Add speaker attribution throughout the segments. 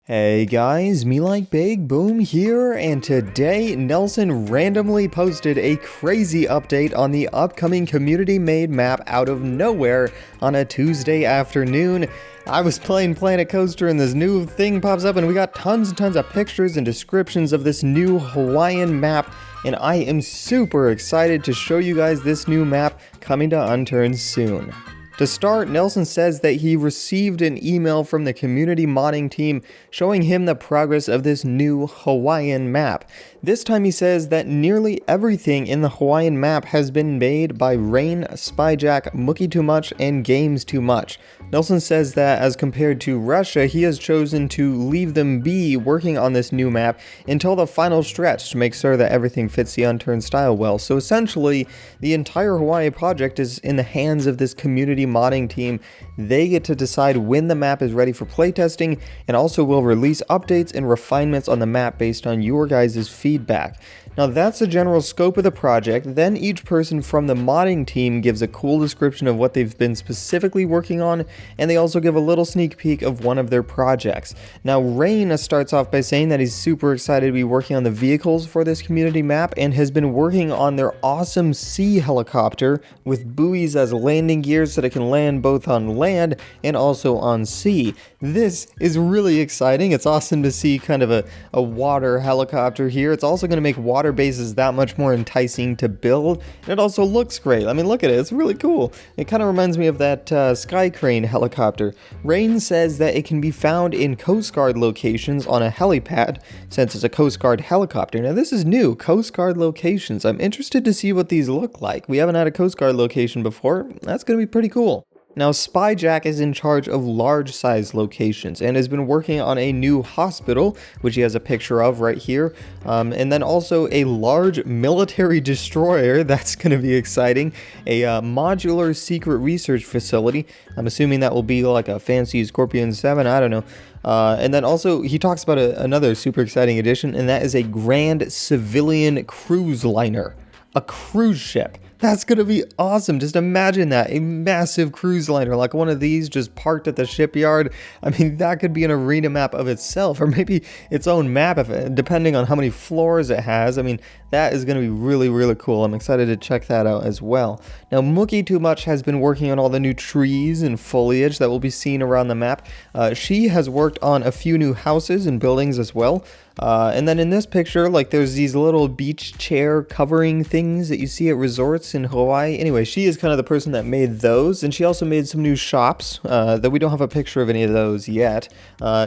Speaker 1: Hey guys, MeLikeBigBoom here, and today Nelson randomly posted a crazy update on the upcoming community-made map out of nowhere on a Tuesday afternoon. I was playing Planet Coaster and this new thing pops up and we got tons and tons of pictures and descriptions of this new Hawaiian map, and I am super excited to show you guys this new map coming to Unturned soon. To start, Nelson says that he received an email from the community modding team showing him the progress of this new Hawaiian map. This time he says that nearly everything in the Hawaiian map has been made by Rain, Spyjack, Mookie Too Much, and Games Too Much. Nelson says that as compared to Russia, he has chosen to leave them be working on this new map until the final stretch to make sure that everything fits the Unturned style well. So essentially, the entire Hawaii project is in the hands of this community modding team. They get to decide when the map is ready for playtesting, and also will release updates and refinements on the map based on your guys' feedback. Now that's the general scope of the project. Then each person from the modding team gives a cool description of what they've been specifically working on, and they also give a little sneak peek of one of their projects. Now Rain starts off by saying that he's super excited to be working on the vehicles for this community map and has been working on their awesome sea helicopter with buoys as landing gears so that it can land both on land and also on sea. This is really exciting. It's awesome to see kind of a water helicopter here. It's also going to make water bases that much more enticing to build, and it also looks great. I mean, look at it, it's really cool. It kind of reminds me of that Sky Crane helicopter. Rain says that it can be found in Coast Guard locations on a helipad, since it's a Coast Guard helicopter. Now this is new, Coast Guard locations. I'm interested to see what these look like. We haven't had a Coast Guard location before. That's going to be pretty cool. Now, Spyjack is in charge of large-size locations and has been working on a new hospital, which he has a picture of right here, and then also a large military destroyer. That's going to be exciting. A modular secret research facility. I'm assuming that will be like a fancy Scorpion 7, I don't know. And then also, he talks about another super exciting addition, and that is a grand civilian cruise liner. A cruise ship. That's going to be awesome. Just imagine that. A massive cruise liner like one of these just parked at the shipyard. I mean, that could be an arena map of itself, or maybe its own map, depending on how many floors it has. I mean, that is going to be really, really cool. I'm excited to check that out as well. Now, Mookie Too Much has been working on all the new trees and foliage that will be seen around the map. She has worked on a few new houses and buildings as well. And then in this picture, like, there's these little beach chair covering things that you see at resorts in Hawaii. Anyway, she is kind of the person that made those, and she also made some new shops that we don't have a picture of any of those yet.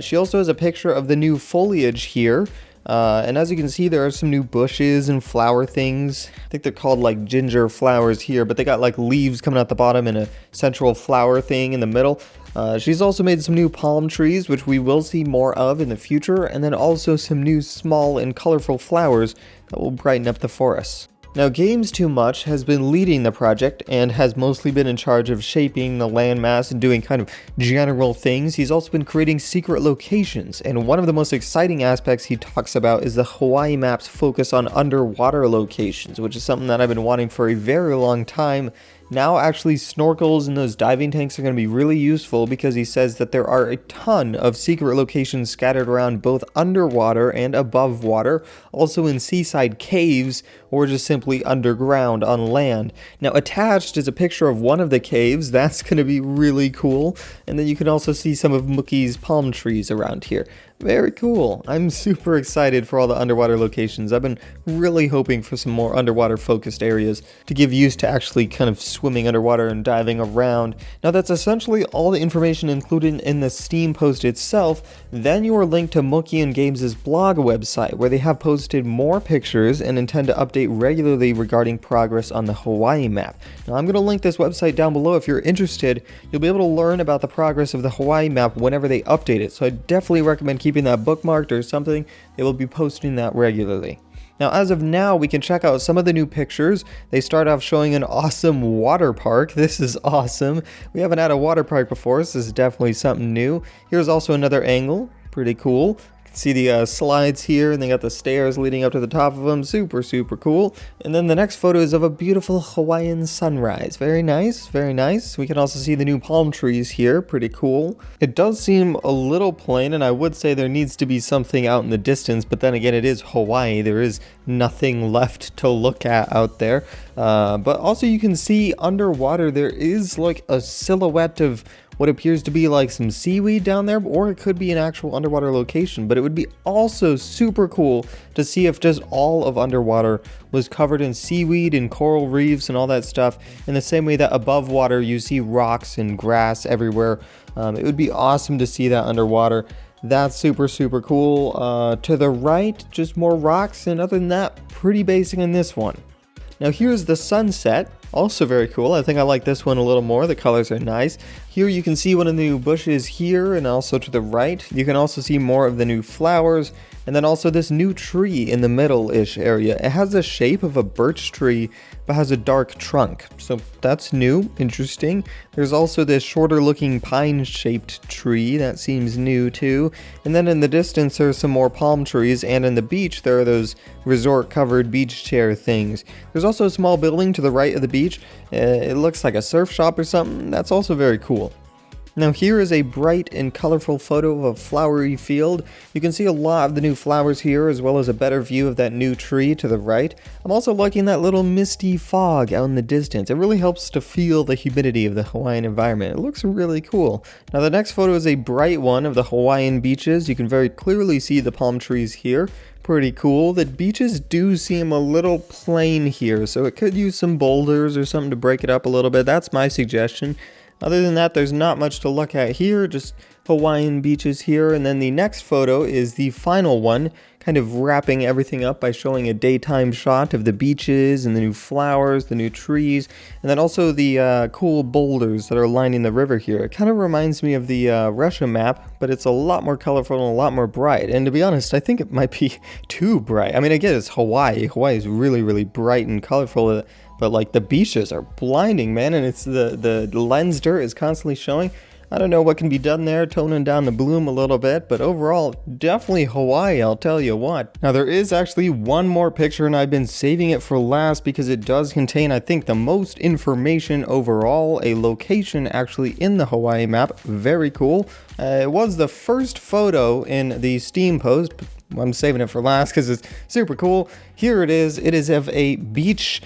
Speaker 1: She also has a picture of the new foliage here. And as you can see, there are some new bushes and flower things. I think they're called like ginger flowers here, but they got like leaves coming out the bottom and a central flower thing in the middle. She's also made some new palm trees, which we will see more of in the future, and then also some new small and colorful flowers that will brighten up the forest. Now, Games Too Much has been leading the project and has mostly been in charge of shaping the landmass and doing kind of general things. He's also been creating secret locations, and one of the most exciting aspects he talks about is the Hawaii map's focus on underwater locations, which is something that I've been wanting for a very long time. Now actually snorkels and those diving tanks are going to be really useful, because he says that there are a ton of secret locations scattered around both underwater and above water, also in seaside caves or just simply underground on land. Now attached is a picture of one of the caves. That's going to be really cool, and then you can also see some of Mookie's palm trees around here. Very cool. I'm super excited for all the underwater locations. I've been really hoping for some more underwater focused areas to give use to actually kind of swimming underwater and diving around. Now that's essentially all the information included in the Steam post itself. Then you are linked to Mookie and Games' blog website, where they have posted more pictures and intend to update regularly regarding progress on the Hawaii map. Now I'm going to link this website down below. If you're interested, you'll be able to learn about the progress of the Hawaii map whenever they update it. So I definitely recommend keeping that bookmarked or something. They will be posting that regularly. Now, as of now, we can check out some of the new pictures. They start off showing an awesome water park. This is awesome. We haven't had a water park before, so this is definitely something new. Here's also another angle. Pretty cool. See the slides here, and they got the stairs leading up to the top of them. Super, super cool. And then the next photo is of a beautiful Hawaiian sunrise. Very nice, very nice. We can also see the new palm trees here. Pretty cool. It does seem a little plain, and I would say there needs to be something out in the distance, but then again, it is Hawaii. There is nothing left to look at out there. But also you can see underwater there is like a silhouette of what appears to be like some seaweed down there, or it could be an actual underwater location. But it would be also super cool to see if just all of underwater was covered in seaweed and coral reefs and all that stuff, in the same way that above water you see rocks and grass everywhere. It would be awesome to see that underwater. That's super, super cool. To the right, just more rocks, and other than that, pretty basic in this one. Now here's the sunset, also very cool. I think I like this one a little more. The colors are nice. Here you can see one of the new bushes here, and also to the right. You can also see more of the new flowers, and then also this new tree in the middle-ish area. It has the shape of a birch tree, but has a dark trunk. So that's new, interesting. There's also this shorter looking pine-shaped tree that seems new too. And then in the distance there's some more palm trees, and in the beach there are those resort-covered beach chair things. There's also a small building to the right of the beach. It looks like a surf shop or something. That's also very cool. Now here is a bright and colorful photo of a flowery field. You can see a lot of the new flowers here, as well as a better view of that new tree to the right. I'm also liking that little misty fog out in the distance. It really helps to feel the humidity of the Hawaiian environment. It looks really cool. Now the next photo is a bright one of the Hawaiian beaches. You can very clearly see the palm trees here. Pretty cool. The beaches do seem a little plain here, so it could use some boulders or something to break it up a little bit. That's my suggestion. Other than that, there's not much to look at here, just Hawaiian beaches here. And then the next photo is the final one, kind of wrapping everything up by showing a daytime shot of the beaches and the new flowers, the new trees, and then also the cool boulders that are lining the river here. It kind of reminds me of the Russia map, but it's a lot more colorful and a lot more bright. And to be honest, I think it might be too bright. I mean, again, it's Hawaii. Hawaii is really, really bright and colorful. But like the beaches are blinding, man, and it's the lens dirt is constantly showing. I don't know what can be done there, toning down the bloom a little bit, but overall, definitely Hawaii, I'll tell you what. Now there is actually one more picture, and I've been saving it for last because it does contain, I think, the most information overall, a location actually in the Hawaii map. Very cool. It was the first photo in the Steam post. I'm saving it for last because it's super cool. Here it is. It is of a beach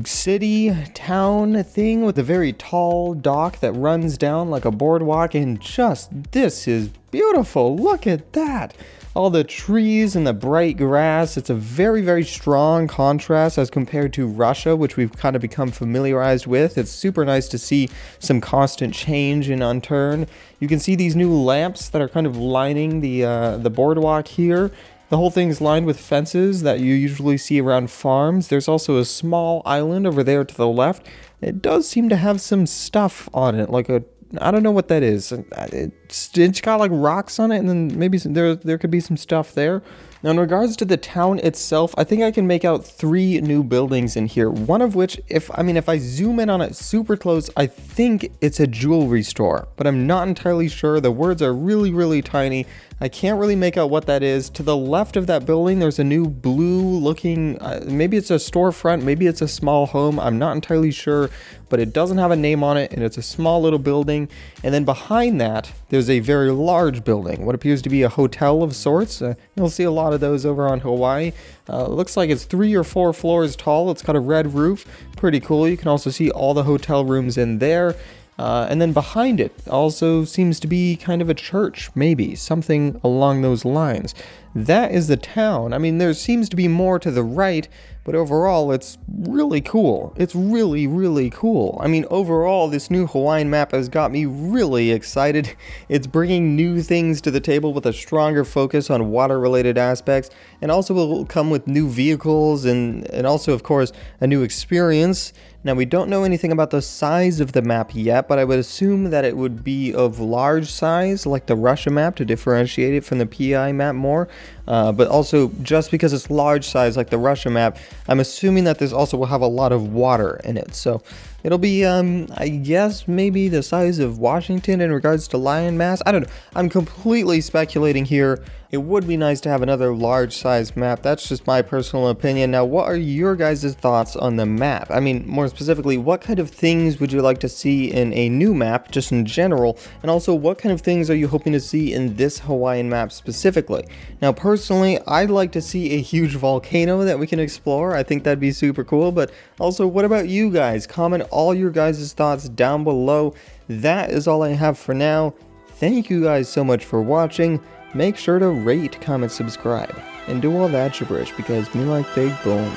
Speaker 1: city town thing with a very tall dock that runs down like a boardwalk, and just this is beautiful. Look at that, all the trees and the bright grass. It's a very, very strong contrast as compared to Russia, which we've kind of become familiarized with. It's super nice to see some constant change in Unturned. You can see these new lamps that are kind of lining the boardwalk here. The whole thing's lined with fences that you usually see around farms. There's also a small island over there to the left. It does seem to have some stuff on it, like I don't know what that is. It's got like rocks on it, and then maybe there could be some stuff there. Now, in regards to the town itself, I think I can make out 3 new buildings in here. One of which, if I zoom in on it super close, I think it's a jewelry store, but I'm not entirely sure. The words are really, really tiny. I can't really make out what that is. To the left of that building, there's a new blue looking, maybe it's a storefront, maybe it's a small home. I'm not entirely sure, but it doesn't have a name on it, and it's a small little building. And then behind that, there's a very large building, what appears to be a hotel of sorts. You'll see a lot of those over on Hawaii. Looks like it's 3 or 4 floors tall. It's got a red roof. Pretty cool. You can also see all the hotel rooms in there. And then behind it also seems to be kind of a church, maybe, something along those lines. That is the town. I mean, there seems to be more to the right, but overall, it's really cool. It's really, really cool. I mean, overall, this new Hawaiian map has got me really excited. It's bringing new things to the table with a stronger focus on water-related aspects, and also will come with new vehicles and also, of course, a new experience. Now, we don't know anything about the size of the map yet, but I would assume that it would be of large size, like the Russia map, to differentiate it from the PI map more. But also, just because it's large size like the Russia map, I'm assuming that this also will have a lot of water in it. So It'll be, I guess maybe the size of Washington in regards to lion mass. I don't know. I'm completely speculating here. It would be nice to have another large-sized map. That's just my personal opinion. Now, what are your guys' thoughts on the map? I mean, more specifically, what kind of things would you like to see in a new map, just in general? And also, what kind of things are you hoping to see in this Hawaiian map specifically? Now, personally, I'd like to see a huge volcano that we can explore. I think that'd be super cool. But also, what about you guys? Comment all your guys' thoughts down below. That is all I have for now. Thank you guys so much for watching. Make sure to rate, comment, subscribe, and do all that gibberish because MeLikeBigBoom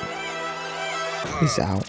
Speaker 1: is out.